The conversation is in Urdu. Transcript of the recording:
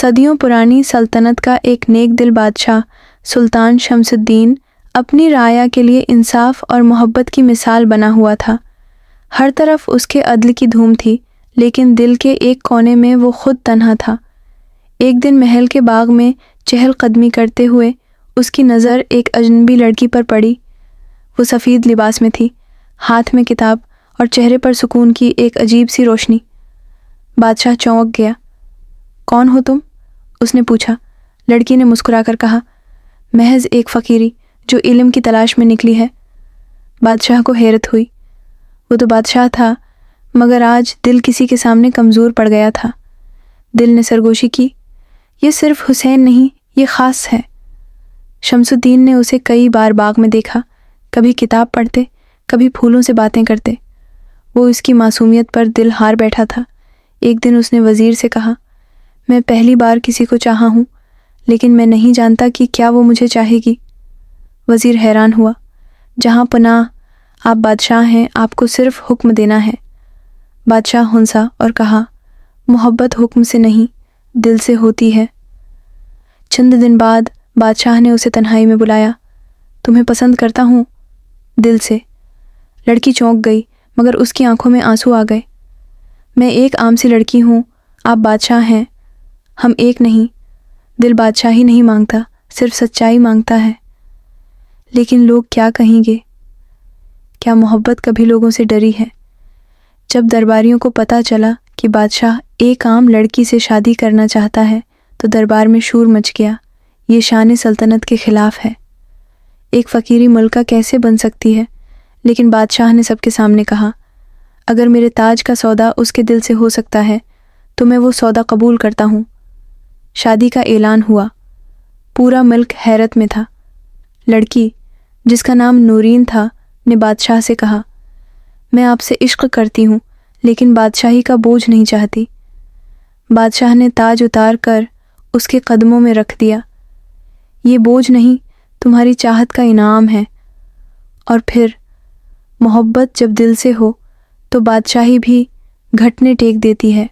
صدیوں پرانی سلطنت کا ایک نیک دل بادشاہ سلطان شمس الدین اپنی رعایا کے لیے انصاف اور محبت کی مثال بنا ہوا تھا۔ ہر طرف اس کے عدل کی دھوم تھی، لیکن دل کے ایک کونے میں وہ خود تنہا تھا۔ ایک دن محل کے باغ میں چہل قدمی کرتے ہوئے اس کی نظر ایک اجنبی لڑکی پر پڑی۔ وہ سفید لباس میں تھی، ہاتھ میں کتاب اور چہرے پر سکون کی ایک عجیب سی روشنی۔ بادشاہ چونک گیا۔ کون ہو تم؟ اس نے پوچھا۔ لڑکی نے مسکرا کر کہا، محض ایک فقیری جو علم کی تلاش میں نکلی ہے۔ بادشاہ کو حیرت ہوئی۔ وہ تو بادشاہ تھا، مگر آج دل کسی کے سامنے کمزور پڑ گیا تھا۔ دل نے سرگوشی کی، یہ صرف حسین نہیں، یہ خاص ہے۔ شمس الدین نے اسے کئی بار باغ میں دیکھا، کبھی کتاب پڑھتے، کبھی پھولوں سے باتیں کرتے۔ وہ اس کی معصومیت پر دل ہار بیٹھا تھا۔ ایک دن اس نے وزیر سے کہا، میں پہلی بار کسی کو چاہا ہوں، لیکن میں نہیں جانتا کہ کیا وہ مجھے چاہے گی۔ وزیر حیران ہوا۔ جہاں پناہ آپ بادشاہ ہیں، آپ کو صرف حکم دینا ہے۔ بادشاہ ہنسا اور کہا، محبت حکم سے نہیں، دل سے ہوتی ہے۔ چند دن بعد بادشاہ نے اسے تنہائی میں بلایا۔ تمہیں پسند کرتا ہوں، دل سے۔ لڑکی چونک گئی، مگر اس کی آنکھوں میں آنسو آ گئے۔ میں ایک عام سی لڑکی ہوں، آپ بادشاہ ہیں، ہم ایک نہیں۔ دل بادشاہی نہیں مانگتا، صرف سچائی مانگتا ہے۔ لیکن لوگ کیا کہیں گے؟ کیا محبت کبھی لوگوں سے ڈری ہے؟ جب درباریوں کو پتہ چلا کہ بادشاہ ایک عام لڑکی سے شادی کرنا چاہتا ہے تو دربار میں شور مچ گیا۔ یہ شان سلطنت کے خلاف ہے۔ ایک فقیری ملکہ کیسے بن سکتی ہے؟ لیکن بادشاہ نے سب کے سامنے کہا، اگر میرے تاج کا سودا اس کے دل سے ہو سکتا ہے تو میں وہ سودا قبول کرتا ہوں۔ شادی کا اعلان ہوا۔ پورا ملک حیرت میں تھا۔ لڑکی، جس کا نام نورین تھا، نے بادشاہ سے کہا، میں آپ سے عشق کرتی ہوں، لیکن بادشاہی کا بوجھ نہیں چاہتی۔ بادشاہ نے تاج اتار کر اس کے قدموں میں رکھ دیا۔ یہ بوجھ نہیں، تمہاری چاہت کا انعام ہے۔ اور پھر محبت جب دل سے ہو تو بادشاہی بھی گھٹنے ٹیک دیتی ہے۔